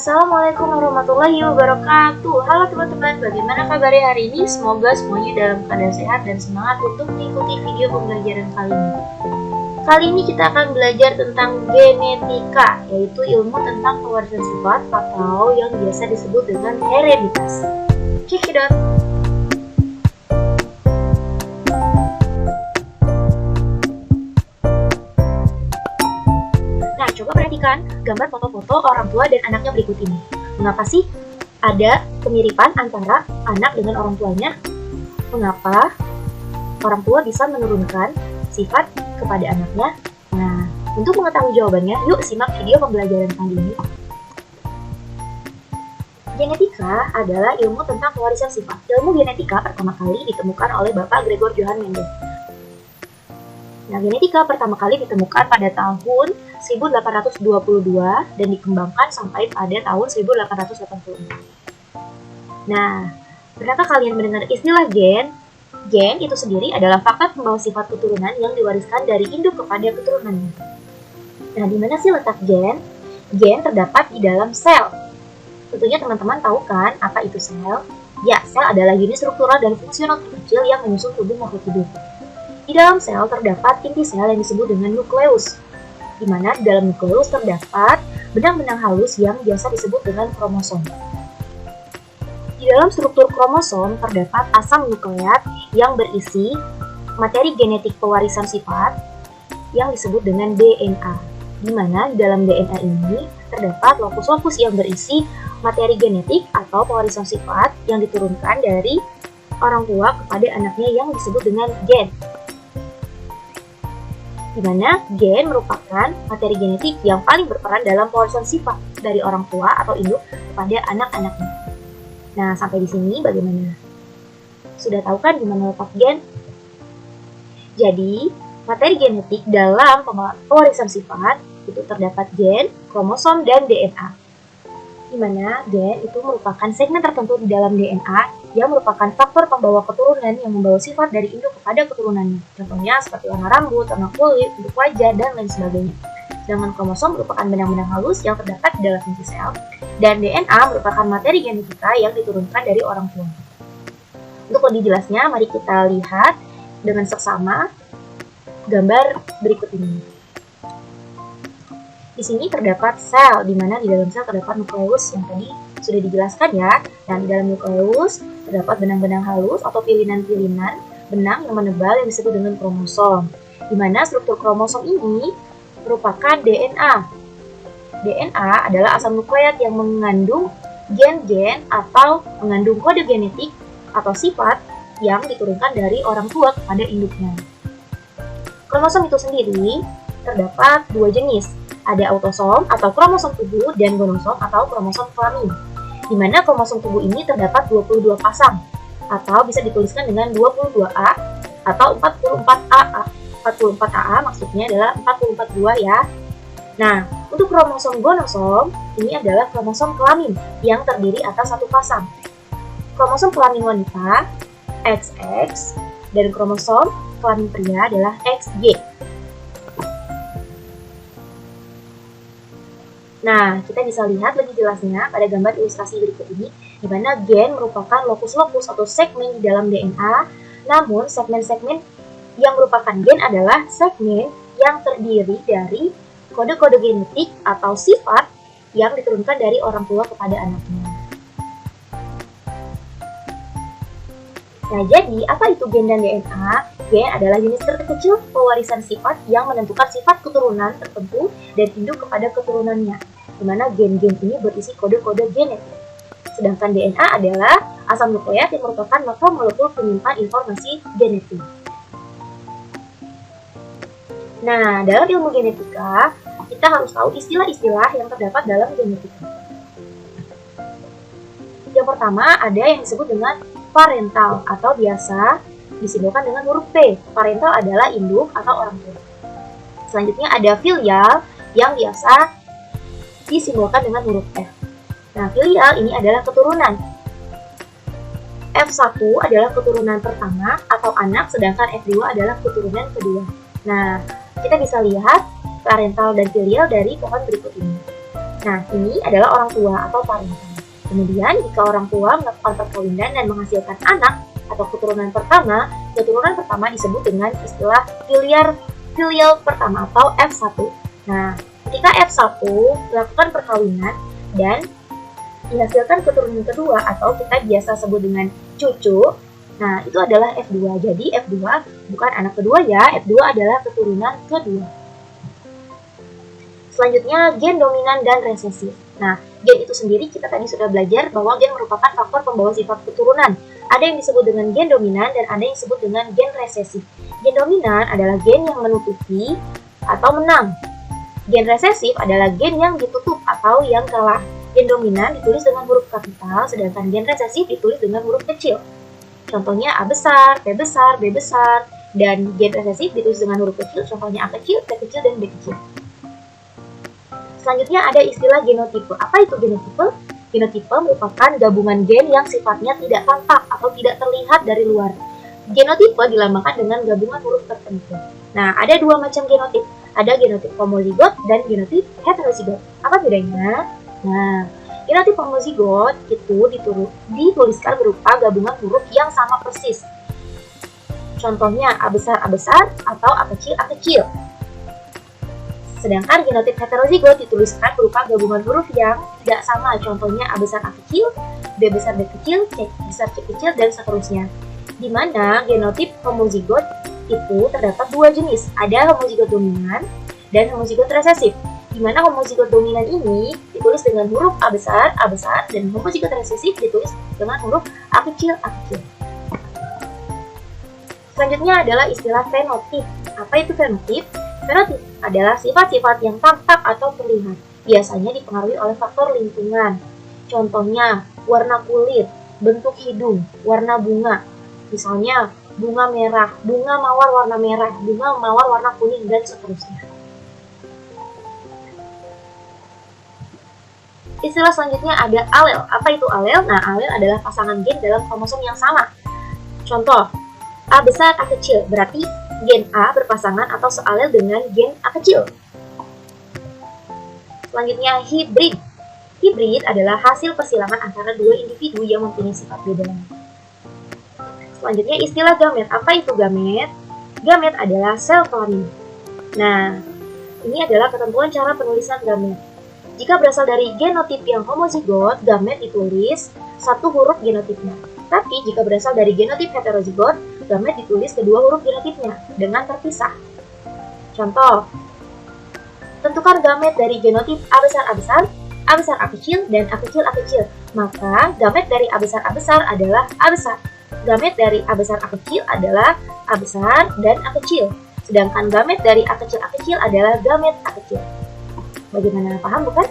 Assalamualaikum warahmatullahi wabarakatuh. Halo teman-teman, bagaimana kabarnya hari ini? Semoga semuanya dalam keadaan sehat dan semangat untuk mengikuti video pembelajaran kali ini. Kali ini kita akan belajar tentang genetika, yaitu ilmu tentang pewarisan sifat atau yang biasa disebut dengan hereditas. Check it out! Coba perhatikan gambar foto-foto orang tua dan anaknya berikut ini. Mengapa sih ada kemiripan antara anak dengan orang tuanya? Mengapa orang tua bisa menurunkan sifat kepada anaknya? Nah, untuk mengetahui jawabannya, yuk simak video pembelajaran kali ini. Genetika adalah ilmu tentang pewarisan sifat. Ilmu genetika pertama kali ditemukan oleh Bapak Gregor Johann Mendel. Nah, genetika pertama kali ditemukan pada tahun 1822 dan dikembangkan sampai pada tahun 1884. Nah, pernahkah kalian mendengar istilah gen? Gen itu sendiri adalah faktor pembawa sifat keturunan yang diwariskan dari induk kepada keturunannya. Nah, di mana sih letak gen? Gen terdapat di dalam sel. Tentunya teman-teman tahu kan apa itu sel? Ya, sel adalah unit struktural dan fungsional terkecil yang menyusun tubuh makhluk hidup. Di dalam sel terdapat inti sel yang disebut dengan nukleus, di mana di dalam nukleus terdapat benang-benang halus yang biasa disebut dengan kromosom. Di dalam struktur kromosom terdapat asam nukleat yang berisi materi genetik pewarisan sifat yang disebut dengan DNA, di mana di dalam DNA ini terdapat lokus-lokus yang berisi materi genetik atau pewarisan sifat yang diturunkan dari orang tua kepada anaknya yang disebut dengan gen. Di mana gen merupakan materi genetik yang paling berperan dalam pewarisan sifat dari orang tua atau induk kepada anak-anaknya. Nah, sampai di sini bagaimana? Sudah tahu kan di mana letak gen? Jadi, materi genetik dalam pewarisan sifat itu terdapat gen, kromosom, dan DNA. Di mana gen itu merupakan segmen tertentu di dalam DNA yang merupakan faktor pembawa keturunan yang membawa sifat dari induk kepada keturunannya. Contohnya seperti warna rambut, warna kulit, bentuk wajah, dan lain sebagainya. Sedangkan kromosom merupakan benang-benang halus yang terdapat di dalam inti sel, dan DNA merupakan materi genetika yang diturunkan dari orang tua. Untuk lebih jelasnya, mari kita lihat dengan seksama gambar berikut ini. Di sini terdapat sel, di mana di dalam sel terdapat nukleus yang tadi sudah dijelaskan ya. Dan di dalam nukleus terdapat benang-benang halus atau pilinan-pilinan benang yang menebal yang disebut dengan kromosom. Di mana struktur kromosom ini merupakan DNA. DNA adalah asam nukleat yang mengandung gen-gen atau mengandung kode genetik atau sifat yang diturunkan dari orang tua kepada induknya. Kromosom itu sendiri terdapat dua jenis. Ada autosom atau kromosom tubuh dan gonosom atau kromosom kelamin. Di mana kromosom tubuh ini terdapat 22 pasang atau bisa dituliskan dengan 22A atau 44AA. 44AA maksudnya adalah 44 buah ya. Nah, untuk kromosom gonosom ini adalah kromosom kelamin yang terdiri atas satu pasang. Kromosom kelamin wanita XX dan kromosom kelamin pria adalah XY. Nah, kita bisa lihat lebih jelasnya pada gambar ilustrasi berikut ini, di mana gen merupakan lokus-lokus atau segmen di dalam DNA, namun segmen-segmen yang merupakan gen adalah segmen yang terdiri dari kode-kode genetik atau sifat yang diturunkan dari orang tua kepada anaknya. Nah, jadi apa itu gen dan DNA? Gen adalah unit terkecil pewarisan sifat yang menentukan sifat keturunan tertentu dan induk kepada keturunannya, di mana gen-gen ini berisi kode-kode genetik. Sedangkan DNA adalah asam nukleat yang merupakan molekul penyimpan informasi genetik. Nah, dalam ilmu genetika, kita harus tahu istilah-istilah yang terdapat dalam genetika. Yang pertama ada yang disebut dengan parental atau biasa disimbolkan dengan huruf P. Parental adalah induk atau orang tua. Selanjutnya ada filial yang biasa disimbolkan dengan huruf F. Nah, filial ini adalah keturunan. F1 adalah keturunan pertama atau anak, sedangkan F2 adalah keturunan kedua. Nah, kita bisa lihat parental dan filial dari pohon berikut ini. Nah, ini adalah orang tua atau parental. Kemudian, jika orang tua melakukan perkawinan dan menghasilkan anak atau keturunan pertama disebut dengan istilah filial pertama atau F1. Nah, ketika F1 melakukan perkawinan dan dihasilkan keturunan kedua atau kita biasa sebut dengan cucu, nah itu adalah F2. Jadi F2 bukan anak kedua ya, F2 adalah keturunan kedua. Selanjutnya, gen dominan dan resesif. Nah, gen itu sendiri kita tadi sudah belajar bahwa gen merupakan faktor pembawa sifat keturunan. Ada yang disebut dengan gen dominan dan ada yang disebut dengan gen resesif. Gen dominan adalah gen yang menutupi atau menang. Gen resesif adalah gen yang ditutup atau yang kalah. Gen dominan ditulis dengan huruf kapital, sedangkan gen resesif ditulis dengan huruf kecil. Contohnya A besar, P besar, B besar, dan gen resesif ditulis dengan huruf kecil, contohnya A kecil, P kecil, dan B kecil. Selanjutnya ada istilah genotipe. Apa itu genotipe? Genotipe merupakan gabungan gen yang sifatnya tidak tampak atau tidak terlihat dari luar. Genotipe dilambangkan dengan gabungan huruf tertentu. Nah, ada dua macam genotip. Ada genotip homozigot dan genotip heterozigot. Apa bedanya? Nah, genotip homozigot itu dituliskan berupa gabungan huruf yang sama persis. Contohnya A besar atau A kecil. Sedangkan genotip heterozigot dituliskan berupa gabungan huruf yang tidak sama. Contohnya A besar A kecil, B besar B kecil, C besar C kecil, dan seterusnya. Di mana genotip homozigot itu terdapat dua jenis. Ada homozigot dominan dan homozigot resesif. Di mana homozigot dominan ini ditulis dengan huruf A besar, dan homozigot resesif ditulis dengan huruf A kecil. Selanjutnya adalah istilah fenotip. Apa itu fenotip? Fenotip adalah sifat-sifat yang tampak atau terlihat, biasanya dipengaruhi oleh faktor lingkungan. Contohnya, warna kulit, bentuk hidung, warna bunga. Misalnya, bunga merah, bunga mawar warna merah, bunga mawar warna kuning, dan seterusnya. Istilah selanjutnya ada alel. Apa itu alel? Nah, alel adalah pasangan gen dalam kromosom yang sama. Contoh, A besar A kecil, berarti gen A berpasangan atau sealel dengan gen A kecil. Selanjutnya hibrid. Hibrid adalah hasil persilangan antara dua individu yang mempunyai sifat beda. Selanjutnya istilah gamet. Apa itu gamet? Gamet adalah sel kelamin. Nah, ini adalah ketentuan cara penulisan gamet. Jika berasal dari genotip yang homozigot, gamet ditulis satu huruf genotipnya. Tapi jika berasal dari genotip heterozigot, gamet ditulis kedua huruf genotipnya dengan terpisah. Contoh, tentukan gamet dari genotip A besar A kecil, dan A kecil. Maka gamet dari A besar adalah A besar. Gamet dari A besar A kecil adalah A besar dan A kecil. Sedangkan gamet dari A kecil adalah gamet A kecil. Bagaimana, paham bukan?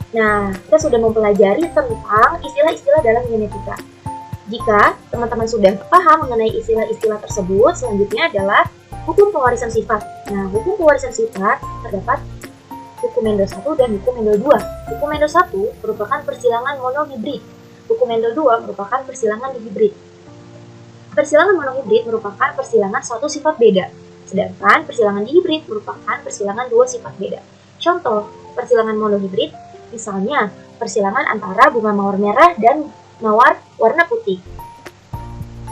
Nah, kita sudah mempelajari tentang istilah-istilah dalam genetika. Jika teman-teman sudah paham mengenai istilah-istilah tersebut, selanjutnya adalah hukum pewarisan sifat. Nah, hukum pewarisan sifat terdapat hukum Mendel 1 dan hukum Mendel 2. Hukum Mendel 1 merupakan persilangan monohibrid. Hukum Mendel 2 merupakan persilangan dihibrid. Persilangan monohibrid merupakan persilangan suatu sifat beda, sedangkan persilangan dihibrid merupakan persilangan dua sifat beda. Contoh, persilangan monohibrid misalnya persilangan antara bunga mawar merah dan mawar warna putih.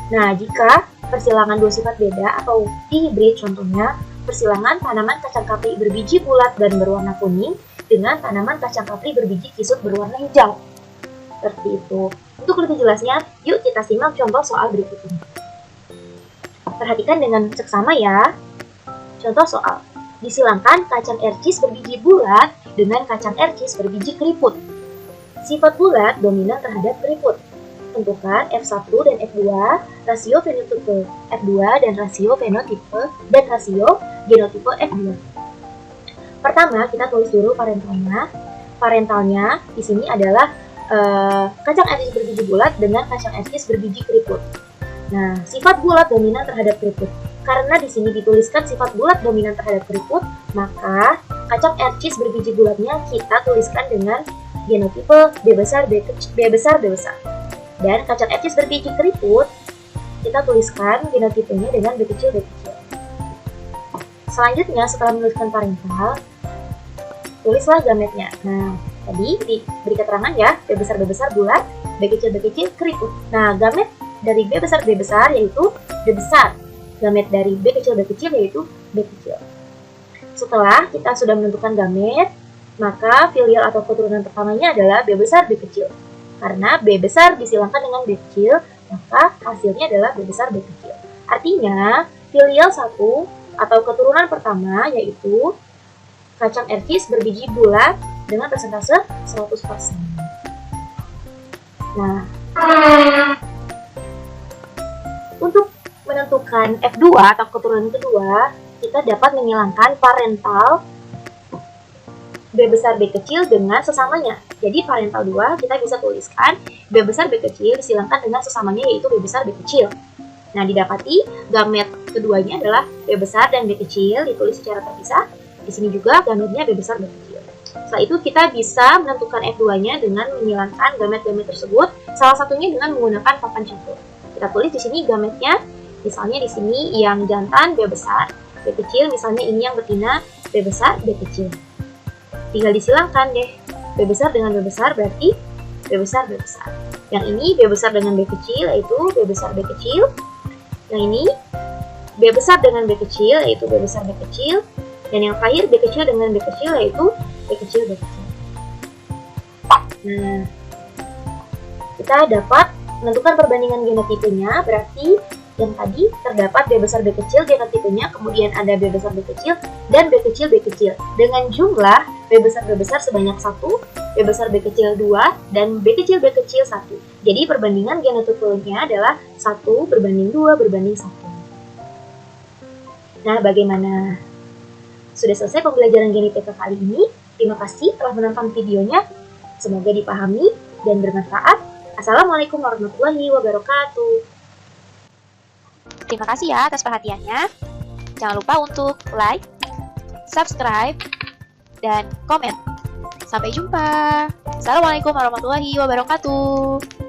Nah, jika persilangan dua sifat beda atau dihibrid, contohnya persilangan tanaman kacang kapri berbiji bulat dan berwarna kuning dengan tanaman kacang kapri berbiji kisut berwarna hijau. Seperti itu. Untuk lebih jelasnya, yuk kita simak contoh soal berikut ini. Perhatikan dengan seksama ya. Contoh soal. Disilangkan kacang ercis berbiji bulat dengan kacang ercis berbiji keriput. Sifat bulat dominan terhadap keriput. Tentukan F1 dan F2, rasio fenotipe F2 dan rasio genotipe F2. Pertama, kita tulis dulu parentalnya. Parentalnya di sini adalah kacang ercis berbiji bulat dengan kacang ercis berbiji keriput. Nah, sifat bulat dominan terhadap keriput. Karena di sini dituliskan sifat bulat dominan terhadap keriput, maka kacang ercis berbiji bulatnya kita tuliskan dengan genotipe B besar. Dan kacang ercis berbiji keriput kita tuliskan genotipenya dengan B kecil. selanjutnya setelah menuliskan parental, tulislah gametnya. Nah, tadi diberi keterangan ya, B besar bulat, B kecil keriput. Nah, gamet dari B besar yaitu B besar. Gamet dari B kecil yaitu B kecil. Setelah kita sudah menentukan gamet, maka filial atau keturunan pertamanya adalah B besar B kecil. Karena B besar disilangkan dengan B kecil, maka hasilnya adalah B besar B kecil. Artinya, filial 1 atau keturunan pertama yaitu kacang erkis berbiji bulat dengan persentase 100%. Nah, untuk menentukan F2 atau keturunan kedua, kita dapat menghilangkan parental B besar B kecil dengan sesamanya. Jadi parental 2 kita bisa tuliskan B besar B kecil disilangkan dengan sesamanya yaitu B besar B kecil. Nah, didapati gamet keduanya adalah B besar dan B kecil ditulis secara terpisah. Di sini juga gametnya B besar B kecil. Setelah itu kita bisa menentukan F2-nya dengan menghilangkan gamet-gamet tersebut, salah satunya dengan menggunakan papan catur. Kita tulis di sini gametnya, misalnya di sini yang jantan B besar, B kecil, misalnya ini yang betina B besar B kecil. Tinggal disilangkan deh, B besar dengan B besar berarti B besar B besar. Yang ini B besar dengan B kecil yaitu B besar B kecil. Yang ini B besar dengan B kecil yaitu B besar B kecil. Dan yang terakhir B kecil dengan B kecil yaitu B kecil B kecil. Nah, kita dapat menentukan perbandingan genotipenya, berarti yang tadi terdapat B besar B kecil genotipenya, kemudian ada B besar B kecil dan B kecil dengan jumlah B besar sebanyak 1, B besar B kecil 2 dan B kecil 1. Jadi perbandingan genotipenya adalah 1 berbanding 2 berbanding 1. Nah, bagaimana? Sudah selesai pembelajaran genetika kali ini. Terima kasih telah menonton videonya. Semoga dipahami dan bermanfaat. Assalamualaikum warahmatullahi wabarakatuh. Terima kasih ya atas perhatiannya. Jangan lupa untuk like, subscribe, dan komen. Sampai jumpa. Assalamualaikum warahmatullahi wabarakatuh.